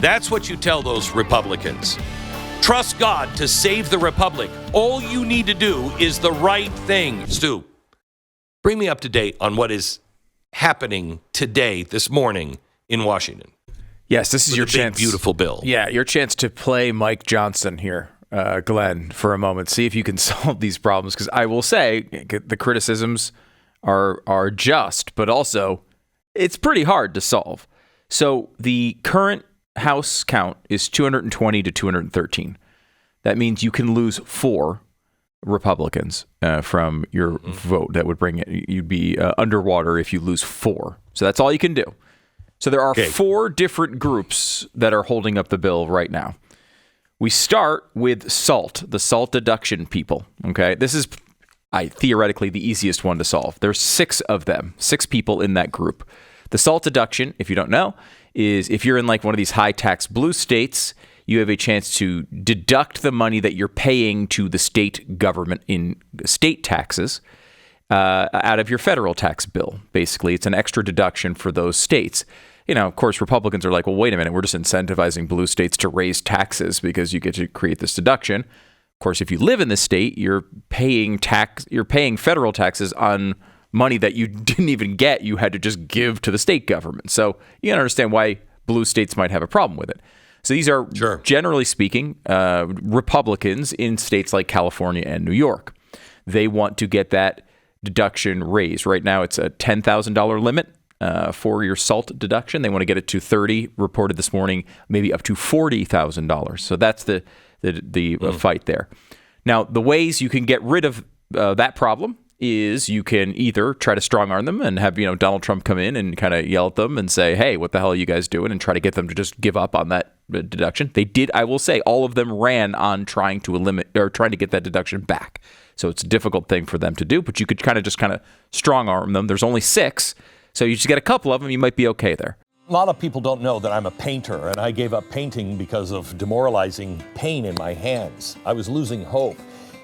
That's what you tell those Republicans. Trust God to save the republic. All you need to do is the right thing. Stu, bring me up to date on what is happening today, this morning in Washington. Yes, this is your chance. Beautiful bill. Yeah, your chance to play Mike Johnson here, Glenn, for a moment. See if you can solve these problems. Because I will say the criticisms are just, but also it's pretty hard to solve. So the current House count is 220 to 213. That means you can lose 4 Republicans from your vote. That would bring it, you'd be underwater if you lose 4. So that's all you can do. So there are 4 different groups that are holding up the bill right now. We start with SALT, the SALT deduction people. Okay, this is theoretically the easiest one to solve. There's 6 of them, 6 people in that group. The SALT deduction, if you don't know, is if you're in like one of these high tax blue states, you have a chance to deduct the money that you're paying to the state government in state taxes out of your federal tax bill. Basically, it's an extra deduction for those states. You know, of course, Republicans are like, well, wait a minute, we're just incentivizing blue states to raise taxes because you get to create this deduction. Of course, if you live in the state, you're paying federal taxes on money that you didn't even get, you had to just give to the state government. So you can understand why blue states might have a problem with it. So these are, generally speaking, Republicans in states like California and New York. They want to get that deduction raised. Right now, it's a $10,000 limit for your SALT deduction. They want to get it to $30,000, reported this morning, maybe up to $40,000. So that's the fight there. Now, the ways you can get rid of that problem is you can either try to strong arm them and have Donald Trump come in and kind of yell at them and say, hey, what the hell are you guys doing? And try to get them to just give up on that deduction. They did, I will say, all of them ran on trying to get that deduction back. So it's a difficult thing for them to do, but you could kind of strong arm them. There's only 6, so you just get a couple of them, you might be okay there. A lot of people don't know that I'm a painter, and I gave up painting because of demoralizing pain in my hands. I was losing hope.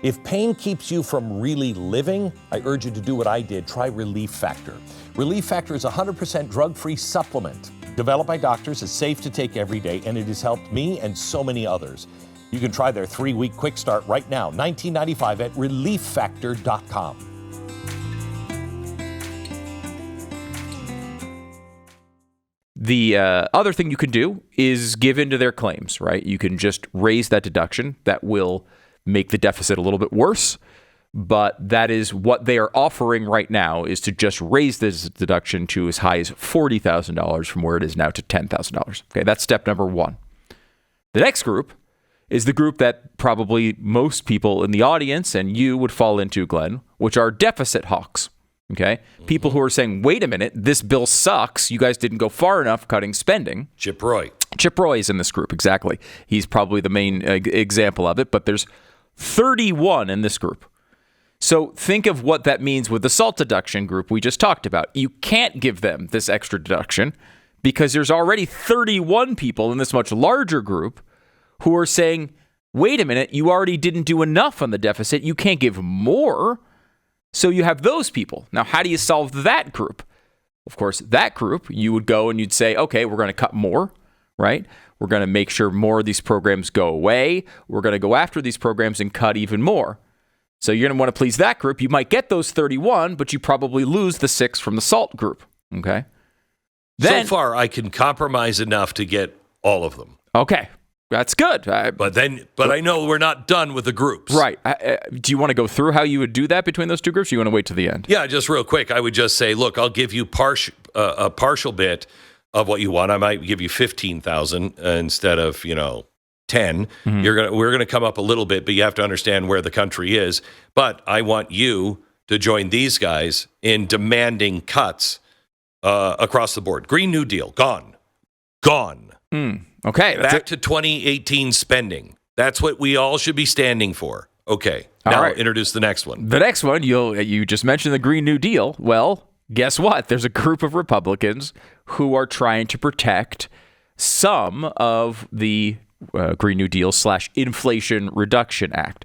If pain keeps you from really living, I urge you to do what I did. Try Relief Factor. Relief Factor is a 100% drug-free supplement developed by doctors. It's safe to take every day, and it has helped me and so many others. You can try their 3-week quick start right now, $19.95 at relieffactor.com. The other thing you can do is give in to their claims, right? You can just raise that deduction. That will make the deficit a little bit worse, but that is what they are offering right now, is to just raise this deduction to as high as $40,000 from where it is now to $10,000. Okay, that's step number 1. The next group is the group that probably most people in the audience and you would fall into, Glenn, which are deficit hawks. Okay, people who are saying, wait a minute, this bill sucks. You guys didn't go far enough cutting spending. Chip Roy is in this group, exactly. He's probably the main example of it, but there's 31 in this group. So think of what that means with the SALT deduction group we just talked about. You can't give them this extra deduction because there's already 31 people in this much larger group who are saying, wait a minute, you already didn't do enough on the deficit. You can't give more. So you have those people. Now, how do you solve that group? Of course, that group, you would go and you'd say, okay, we're going to cut more, right? We're going to make sure more of these programs go away. We're going to go after these programs and cut even more. So you're going to want to please that group. You might get those 31, but you probably lose the 6 from the SALT group, okay? So far, I can compromise enough to get all of them. Okay. That's good. But I know we're not done with the groups. Right. Do you want to go through how you would do that between those two groups, or you want to wait to the end? Yeah, just real quick. I would just say, look, I'll give you a partial bit of what you want. I might give you 15,000 instead of 10. Mm-hmm. We're gonna come up a little bit, but you have to understand where the country is. But I want you to join these guys in demanding cuts across the board. Green New Deal, gone. Okay. Back to 2018 spending. That's what we all should be standing for. Okay. Now introduce the next one. The next one, you just mentioned the Green New Deal. Well, guess what? There's a group of Republicans who are trying to protect some of the Green New Deal / Inflation Reduction Act.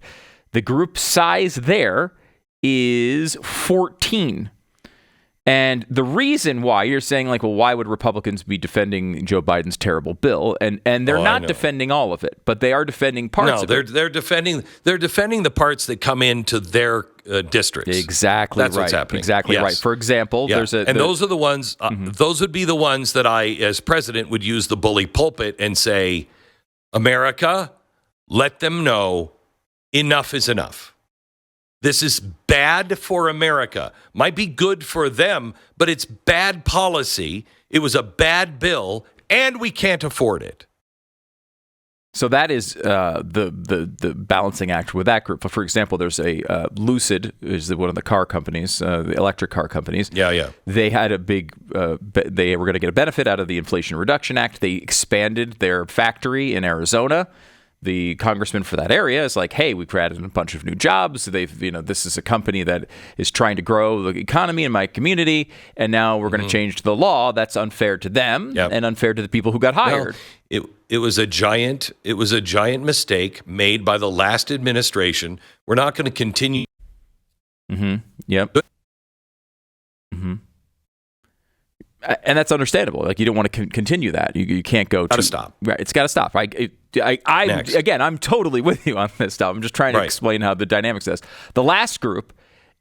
The group size there is 14. And the reason why you're saying, like, well, why would Republicans be defending Joe Biden's terrible bill? And they're not defending all of it, but they are defending parts of it. They're defending the parts that come into their districts. Exactly. That's right. what's happening. Exactly right. For example, those are the ones. Those would be the ones that I, as president, would use the bully pulpit and say, America, let them know enough is enough. This is bad for America. Might be good for them, but it's bad policy. It was a bad bill, and we can't afford it. So that is the balancing act with that group. For example, there's a Lucid, is one of the car companies, the electric car companies. Yeah. They had a big, they were going to get a benefit out of the Inflation Reduction Act. They expanded their factory in Arizona. The congressman for that area is like, hey, we've added a bunch of new jobs. This is a company that is trying to grow the economy in my community, and now we're going to change the law. That's unfair to them and unfair to the people who got hired. Well, it was a giant mistake made by the last administration. We're not going to continue. Mm-hmm. Yep. Mm-hmm. And that's understandable. Like, you don't want to continue that. You can't go. Got to stop. Right. It's got to stop. Again, I'm totally with you on this stuff. I'm just trying to explain how the dynamics is. The last group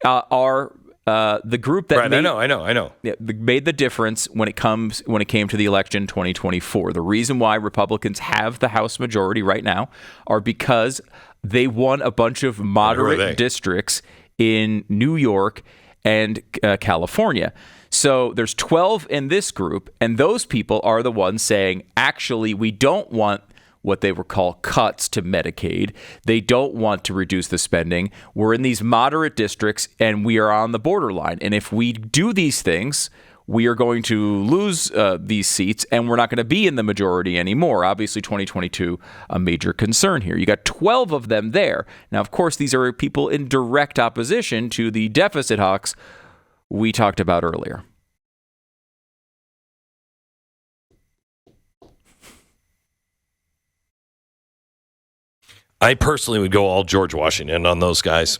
are the group that I know. Made the difference when it came to the election 2024. The reason why Republicans have the House majority right now are because they won a bunch of moderate districts in New York and California. So there's 12 in this group, and those people are the ones saying, actually, we don't want what they would call cuts to Medicaid. They don't want to reduce the spending. We're in these moderate districts, and we are on the borderline. And if we do these things, we are going to lose these seats, and we're not going to be in the majority anymore. Obviously, 2022, a major concern here. You got 12 of them there. Now, of course, these are people in direct opposition to the deficit hawks we talked about earlier. I personally would go all George Washington on those guys.